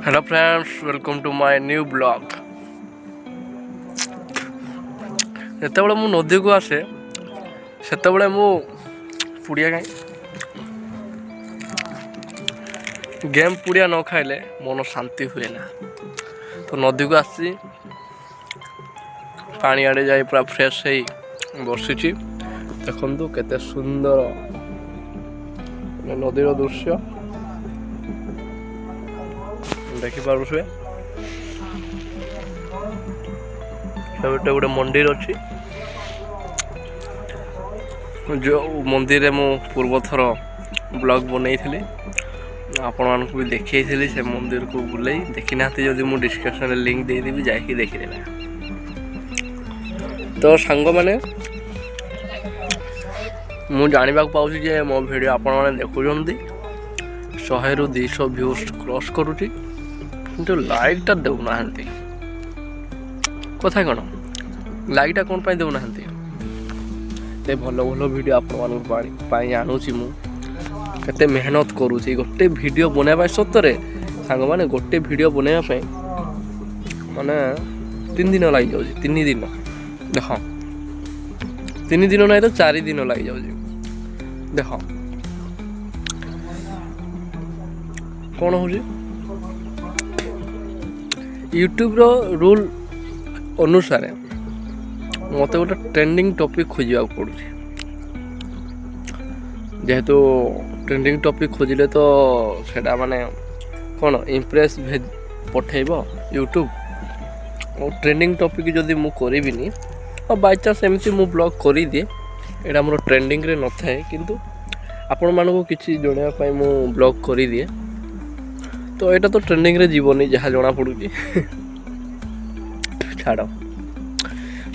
Hello friends, welcome to my new blog. ଯେତେବେଳେ ମୁଁ ନଦୀକୁ ଆସେ ସେତେବେଳେ ମୁଁ ପୁଡ଼ିଆ ଗେମ୍ ପୁଡ଼ିଆ ନ ଖାଇଲେ ମନ ଶାନ୍ତି ହୁଏ ନା। ତ ନଦୀକୁ ଆସିଛି, ପାଣି ଆଡ଼େ ଯାଇ ପୁରା ଫ୍ରେଶ୍ ହେଇ ବସିଛି। ଦେଖନ୍ତୁ କେତେ ସୁନ୍ଦର ନଦୀର ଦୃଶ୍ୟ ଦେଖିପାରୁଥିବେ। ଗୋଟେ ଗୋଟେ ମନ୍ଦିର ଅଛି, ଯେଉଁ ମନ୍ଦିରରେ ମୁଁ ପୂର୍ବଥର ବ୍ଲଗ୍ ବନେଇଥିଲି, ଆପଣମାନଙ୍କୁ ବି ଦେଖେଇଥିଲି। ସେ ମନ୍ଦିରକୁ ବୁଲେଇ ଦେଖିନାହାନ୍ତି ଯଦି ମୁଁ ଡିସ୍କ୍ରିପ୍ସନରେ ଲିଙ୍କ୍ ଦେଇଦେବି, ଯାଇକି ଦେଖିଦେବେ। ତ ସାଙ୍ଗମାନେ, ମୁଁ ଜାଣିବାକୁ ପାଉଛି ଯେ ମୋ ଭିଡ଼ିଓ ଆପଣମାନେ ଦେଖୁଛନ୍ତି, 100ରୁ 200 ଭ୍ୟୁଜ୍ କ୍ରସ୍ କରୁଛି, କିନ୍ତୁ ଲାଇକ୍ଟା ଦେଉନାହାନ୍ତି। କଥା କ'ଣ, ଲାଇକ୍ଟା କ'ଣ ପାଇଁ ଦେଉନାହାନ୍ତି? ଏତେ ଭଲ ଭଲ ଭିଡ଼ିଓ ଆପଣମାନଙ୍କ ପାଇଁ ଆଣୁଛି ମୁଁ, କେତେ ମେହନତ କରୁଛି ଗୋଟେ ଭିଡ଼ିଓ ବନାଇବା ପାଇଁ। ସତରେ ସାଙ୍ଗମାନେ, ଗୋଟେ ଭିଡ଼ିଓ ବନାଇବା ପାଇଁ ମାନେ 3 ଦିନ ଲାଗିଯାଉଛି। 3 ଦିନ, ଦେଖ 3 ଦିନ ନାହିଁ ତ 4 ଦିନ ଲାଗିଯାଉଛି। ଦେଖ କ'ଣ ହେଉଛି, ୟୁଟ୍ୟୁବ୍ର ରୁଲ୍ ଅନୁସାରେ ମୋତେ ଗୋଟେ ଟ୍ରେଣ୍ଡିଂ ଟପିକ୍ ଖୋଜିବାକୁ ପଡ଼ୁଛି। ଯେହେତୁ ଟ୍ରେଣ୍ଡିଂ ଟପିକ୍ ଖୋଜିଲେ ତ ସେଇଟା ମାନେ କ'ଣ ଇମ୍ପ୍ରେସ୍ ପଠାଇବ ୟୁଟ୍ୟୁବ୍। ଟ୍ରେଣ୍ଡିଂ ଟପିକ୍ ଯଦି ମୁଁ କରିବିନି, ଆଉ ବାଇଚାନ୍ସ ଏମିତି ମୁଁ ବ୍ଲଗ୍ କରିଦିଏ, ଏଇଟା ମୋର ଟ୍ରେଣ୍ଡିଂରେ ନଥାଏ, କିନ୍ତୁ ଆପଣମାନଙ୍କୁ କିଛି ଜଣାଇବା ପାଇଁ ମୁଁ ବ୍ଲଗ୍ କରିଦିଏ। ତ ଏଇଟା ତ ଟ୍ରେଣ୍ଡିଂରେ ଯିବନି ଯାହା ଜଣାପଡ଼ୁଛି। ଛାଡ଼।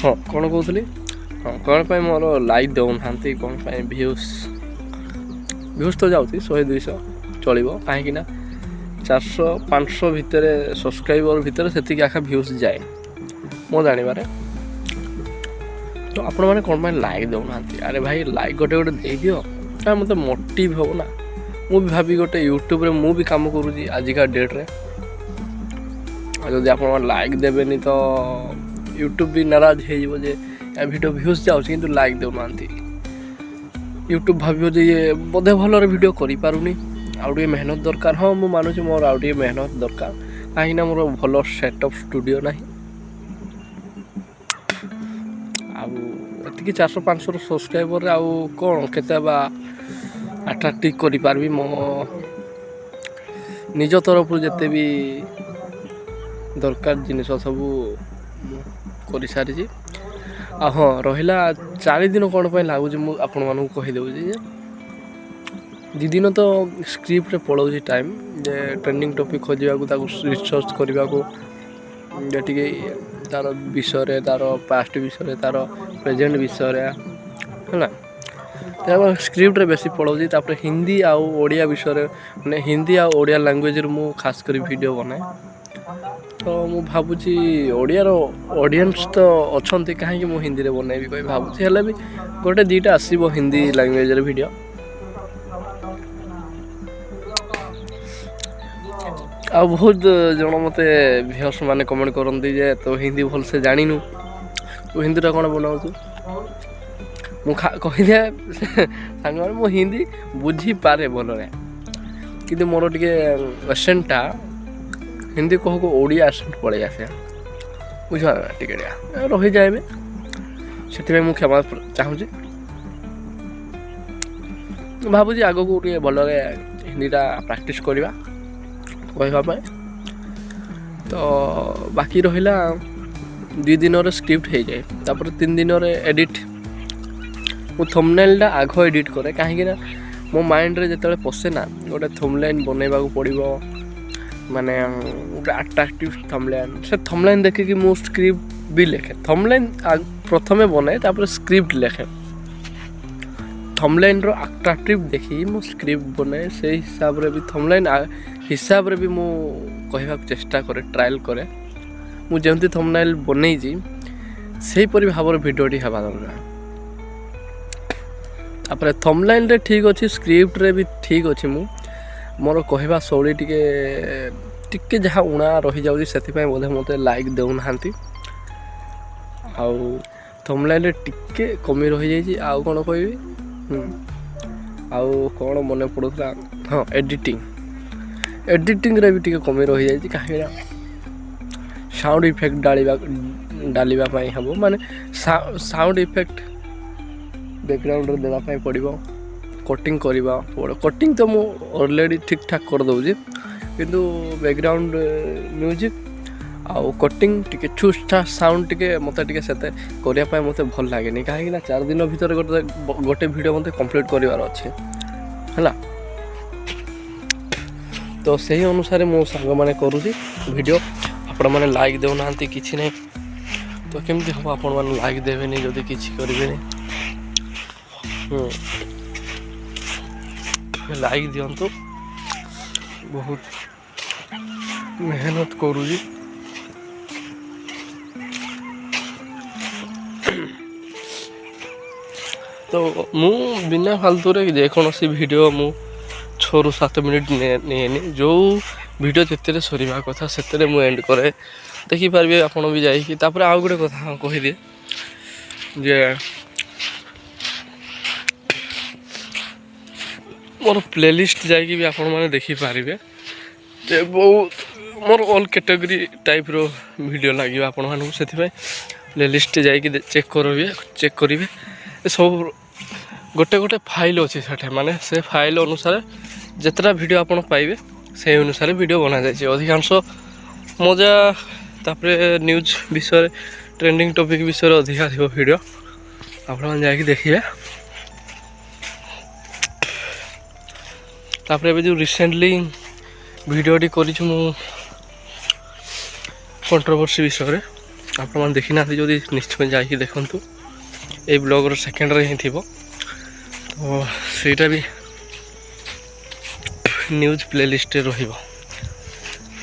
ହଁ, କ'ଣ କହୁଥିଲି? ହଁ, କ'ଣ ପାଇଁ ମୋର ଲାଇକ୍ ଦେଉନାହାନ୍ତି, କ'ଣ ପାଇଁ ଭ୍ୟୁଜ୍ ତ ଯାଉଛି 100-200 ଚଳିବ, କାହିଁକିନା 400-500 ଭିତରେ ସବସ୍କ୍ରାଇବର୍ ଭିତରେ ସେତିକି ଆଖା ଭ୍ୟୁଜ୍ ଯାଏ ମୋ ଜାଣିବାରେ। ତ ଆପଣମାନେ କ'ଣ ପାଇଁ ଲାଇକ୍ ଦେଉନାହାନ୍ତି? ଆରେ ଭାଇ, ଲାଇକ୍ ଗୋଟେ ଦେଇଦିଅ, ମୋତେ ମୋଟିଭ୍ ହେବ ନା। ମୁଁ ବି ଭାବି ଗୋଟେ ୟୁଟ୍ୟୁବ୍ରେ ମୁଁ ବି କାମ କରୁଛି ଆଜିକା ଡେଟ୍ରେ। ଆଉ ଯଦି ଆପଣମାନେ ଲାଇକ୍ ଦେବେନି ତ ୟୁଟ୍ୟୁବ୍ ବି ନାରାଜ ହେଇଯିବ ଯେ ଏ ଭିଡ଼ିଓ ଭ୍ୟୁଜ୍ ଯାଉଛି କିନ୍ତୁ ଲାଇକ୍ ଦେଉନାହାନ୍ତି। ୟୁଟ୍ୟୁବ୍ ଭାବିବ ଯେ ଇଏ ବୋଧେ ଭଲରେ ଭିଡ଼ିଓ କରିପାରୁନି, ଆଉ ଟିକେ ମେହନତ ଦରକାର। ହଁ, ମୁଁ ମାନୁଛି ମୋର ଆଉ ଟିକେ ମେହନତ ଦରକାର, କାହିଁକିନା ମୋର ଭଲ ସେଟ୍ଅପ୍ ଷ୍ଟୁଡ଼ିଓ ନାହିଁ। ଆଉ ଏତିକି 400-500 ସବସ୍କ୍ରାଇବର୍ରେ ଆଉ କ'ଣ କେତେ ବା ଆଟ୍ରାକ୍ଟିଭ୍ କରିପାରିବି। ମୋ ନିଜ ତରଫରୁ ଯେତେ ବି ଦରକାର ଜିନିଷ ସବୁ ମୁଁ କରିସାରିଛି। ଆଉ ହଁ, ରହିଲା 4 ଦିନ କ'ଣ ପାଇଁ ଲାଗୁଛି ମୁଁ ଆପଣମାନଙ୍କୁ କହିଦେଉଛି ଯେ 2 ଦିନ ତ ସ୍କ୍ରିପ୍ଟରେ ପଳାଉଛି ଟାଇମ୍, ଯେ ଟ୍ରେଣ୍ଡିଂ ଟପିକ୍ ଖୋଜିବାକୁ, ତାକୁ ରିସର୍ଚ୍ଚ କରିବାକୁ, ଯେଟିକି ତା'ର ବିଷୟରେ, ତା'ର ପାଷ୍ଟ ବିଷୟରେ, ତା'ର ପ୍ରେଜେଣ୍ଟ ବିଷୟରେ ହେଲା। ତାପରେ ସ୍କ୍ରିପ୍ଟରେ ବେଶୀ ପଳାଉଛି। ତାପରେ ହିନ୍ଦୀ ଆଉ ଓଡ଼ିଆ ବିଷୟରେ, ମାନେ ହିନ୍ଦୀ ଆଉ ଓଡ଼ିଆ ଲାଙ୍ଗୁଏଜ୍ରେ ମୁଁ ଖାସ୍ କରି ଭିଡ଼ିଓ ବନାଏ। ତ ମୁଁ ଭାବୁଛି ଓଡ଼ିଆର ଅଡ଼ିଏନ୍ସ ତ ଅଛନ୍ତି, କାହିଁକି ମୁଁ ହିନ୍ଦୀରେ ବନେଇବି କହି ଭାବୁଛି। ହେଲେ ବି 1-2ଟା ଆସିବ ହିନ୍ଦୀ ଲାଙ୍ଗୁଏଜ୍ରେ ଭିଡ଼ିଓ। ଆଉ ବହୁତ ଜଣ ମୋତେ ଭିଉୟର୍ସ ମାନେ କମେଣ୍ଟ କରନ୍ତି ଯେ ତୁ ହିନ୍ଦୀ ଭଲସେ ଜାଣିନୁ, ତୁ ହିନ୍ଦୀଟା କ'ଣ ବନାଉଛୁ? ମୁଁ କହିଦିଏ ସାଙ୍ଗମାନେ, ମୁଁ ହିନ୍ଦୀ ବୁଝିପାରେ ଭଲରେ, କିନ୍ତୁ ମୋର ଟିକେ ଆସେଣ୍ଟଟା ହିନ୍ଦୀ କହକୁ ଓଡ଼ିଆ ଆସେଣ୍ଟ ପଳେଇ ଆସେ, ବୁଝିପାରିଲ ନା? ଟିକେ ରହିଯାଏ ଏବେ, ସେଥିପାଇଁ ମୁଁ କ୍ଷମା ଚାହୁଁଛି। ଭାବୁଛି ଆଗକୁ ଟିକେ ଭଲରେ ହିନ୍ଦୀଟା ପ୍ରାକ୍ଟିସ୍ କରିବା କହିବା ପାଇଁ। ତ ବାକି ରହିଲା 2 ଦିନରେ ସ୍କ୍ରିପ୍ଟ ହେଇଯାଏ, ତାପରେ 3 ଦିନରେ ଏଡ଼ିଟ୍। ମୁଁ ଥମ୍ବନେଲ୍ଟା ଆଗ ଏଡ଼ିଟ୍ କରେ, କାହିଁକିନା ମୋ ମାଇଣ୍ଡରେ ଯେତେବେଳେ ପଶେ ନା ଗୋଟେ ଥମ୍ବନେଲ୍ ବନେଇବାକୁ ପଡ଼ିବ, ମାନେ ଗୋଟେ ଆଟ୍ରାକ୍ଟିଭ୍ ଥମ୍ବନେଲ୍, ସେ ଥମ୍ବନେଲ୍ ଦେଖିକି ମୁଁ ସ୍କ୍ରିପ୍ଟ ବି ଲେଖେ। ଥମ୍ବନେଲ୍ ପ୍ରଥମେ ବନାଏ, ତାପରେ ସ୍କ୍ରିପ୍ଟ ଲେଖେ। ଥମ୍ବନେଲ୍ର ଆଟ୍ରାକ୍ଟିଭ୍ ଦେଖିକି ମୁଁ ସ୍କ୍ରିପ୍ଟ ବନାଏ। ସେଇ ହିସାବରେ ବି ଥମ୍ବନେଲ୍ ହିସାବରେ ବି ମୁଁ କହିବାକୁ ଚେଷ୍ଟା କରେ, ଟ୍ରାଏଲ୍ କରେ। ମୁଁ ଯେମିତି ଥମ୍ବନେଲ୍ ବନେଇଛି ସେହିପରି ଭାବରେ ଭିଡ଼ିଓଟି ହେବା ଦରକାର। ତାପରେ ଥମ୍ବନେଲ୍ରେ ଠିକ୍ ଅଛି, ସ୍କ୍ରିପ୍ଟରେ ବି ଠିକ୍ ଅଛି। ମୁଁ ମୋର କହିବା ଶୈଳୀ ଟିକେ ଟିକେ ଯାହା ଉଣା ରହିଯାଉଛି ସେଥିପାଇଁ ବୋଧେ ମୋତେ ଲାଇକ୍ ଦେଉନାହାନ୍ତି। ଆଉ ଥମ୍ବନେଲ୍ରେ ଟିକେ କମି ରହିଯାଇଛି। ଆଉ କ'ଣ କହିବି, ଆଉ କ'ଣ ମନେ ପଡ଼ୁଥିଲା, ହଁ ଏଡ଼ିଟିଂରେ ବି ଟିକେ କମି ରହିଯାଇଛି। କାହିଁକିନା ସାଉଣ୍ଡ ଇଫେକ୍ଟ ଡାଳିବା ପାଇଁ ହେବ, ମାନେ ସାଉଣ୍ଡ ଇଫେକ୍ଟ ବ୍ୟାକ୍ଗ୍ରାଉଣ୍ଡରେ ଦେବା ପାଇଁ ପଡ଼ିବ, କଟିଂ କରିବା ପଡ଼ିବ। କଟିଂ ତ ମୁଁ ଅଲରେଡ଼ି ଠିକ୍ ଠାକ୍ କରିଦେଉଛି, କିନ୍ତୁ ବ୍ୟାକ୍ଗ୍ରାଉଣ୍ଡ ମ୍ୟୁଜିକ୍ ଆଉ କଟିଂ ଟିକେ ଛୁଷ୍ଟା ସାଉଣ୍ଡ ଟିକେ ମୋତେ ଟିକେ ସେତେ କରିବା ପାଇଁ ମୋତେ ଭଲ ଲାଗେନି। କାହିଁକିନା 4 ଦିନ ଭିତରେ ଗୋଟେ ଭିଡ଼ିଓ ମୋତେ କମ୍ପ୍ଲିଟ୍ କରିବାର ଅଛି ହେଲା। ତ ସେହି ଅନୁସାରେ ମୋ ସାଙ୍ଗମାନେ କରୁଛି ଭିଡ଼ିଓ। ଆପଣମାନେ ଲାଇକ୍ ଦେଉନାହାନ୍ତି, କିଛି ନାହିଁ। ତ କେମିତି ହେବ, ଆପଣମାନେ ଲାଇକ୍ ଦେବେନି ଯଦି କିଛି କରିବେନି। ଲାଇକ୍ ଦିଅନ୍ତୁ, ବହୁତ ମେହନତ କରୁଛି। ତ ମୁଁ ବିନା ଫାଲତୁରେ ଯେକୌଣସି ଭିଡ଼ିଓ ମୁଁ 6ରୁ 7 ମିନିଟ୍ ନିଏନି। ଯେଉଁ ଭିଡ଼ିଓ ଯେତେରେ ସରିବା କଥା ସେଥିରେ ମୁଁ ଏଣ୍ଡ କରେ। ଦେଖିପାରିବେ ଆପଣ ବି ଯାଇକି। ତାପରେ ଆଉ ଗୋଟେ କଥା କହିଦିଏ ଯେ ମୋର ପ୍ଲେଲିଷ୍ଟ ଯାଇକି ବି ଆପଣମାନେ ଦେଖିପାରିବେ ଯେ ବହୁତ ମୋର ଅଲ୍ କ୍ୟାଟେଗୋରୀ ଟାଇପ୍ର ଭିଡ଼ିଓ ଲାଗିବ ଆପଣମାନଙ୍କୁ। ସେଥିପାଇଁ ପ୍ଲେଲିଷ୍ଟ ଯାଇକି ଚେକ୍ କରିବେ। ସବୁ ଗୋଟେ ଫାଇଲ୍ ଅଛି ସେଠି, ମାନେ ସେ ଫାଇଲ୍ ଅନୁସାରେ ଯେତେଟା ଭିଡ଼ିଓ ଆପଣ ପାଇବେ ସେଇ ଅନୁସାରେ ଭିଡ଼ିଓ ବନାଯାଇଛି। ଅଧିକାଂଶ ମଜା, ତାପରେ ନ୍ୟୁଜ୍ ବିଷୟରେ, ଟ୍ରେଣ୍ଡିଂ ଟପିକ୍ ବିଷୟରେ ଅଧିକା ଥିବ ଭିଡ଼ିଓ, ଆପଣମାନେ ଯାଇକି ଦେଖିବେ। ତାପରେ ଏବେ ଯେଉଁ ରିସେଣ୍ଟଲି ଭିଡ଼ିଓଟି କରିଛି ମୁଁ କଣ୍ଟ୍ରୋଭର୍ସି ବିଷୟରେ, ଆପଣମାନେ ଦେଖିନାହାନ୍ତି ଯଦି ନିଶ୍ଚୟ ଯାଇକି ଦେଖନ୍ତୁ। ଏଇ ବ୍ଲଗ୍ର ସେକେଣ୍ଡରେ ହିଁ ଥିବ। ତ ସେଇଟା ବି ନ୍ୟୁଜ୍ ପ୍ଲେଲିଷ୍ଟରେ ରହିବ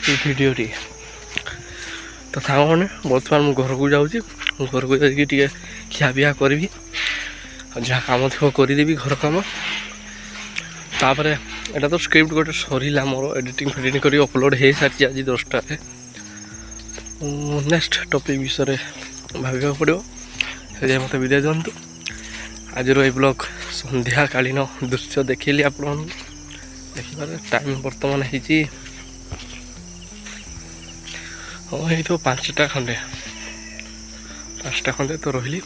এই ଭିଡ଼ିଓଟି। ତ ସାଙ୍ଗମାନେ ବର୍ତ୍ତମାନ ମୁଁ ଘରକୁ ଯାଉଛି। ମୁଁ ଘରକୁ ଯାଇକି ଟିକେ ଖିଆପିଆ କରିବି, ଆଉ ଯାହା କାମ ଥିବ କରିଦେବି ଘର କାମ। ତାପରେ ଏଇଟା ତ ସ୍କ୍ରିପ୍ଟ ଗୋଟେ ସରିଲା, ମୋର ଏଡ଼ିଟିଂ କରି ଅପଲୋଡ଼ ହେଇସାରିଛି ଆଜି 10ଟାରେ। ନେକ୍ସଟ ଟପିକ୍ ବିଷୟରେ ଭାବିବାକୁ ପଡ଼ିବ। ସେଥିପାଇଁ ମୋତେ ବିଦାୟ ଦିଅନ୍ତୁ। ଆଜିର ଏଇ ବ୍ଲଗ୍ ସନ୍ଧ୍ୟାକାଳୀନ ଦୃଶ୍ୟ ଦେଖେଇଲି ଆପଣମାନଙ୍କୁ। ଦେଖିପାରିବେ ଟାଇମ୍ ବର୍ତ୍ତମାନ ହେଇଛି, ହଁ ହେଇଥିବ 5ଟା ଖଣ୍ଡେ ତ ରହିଲି।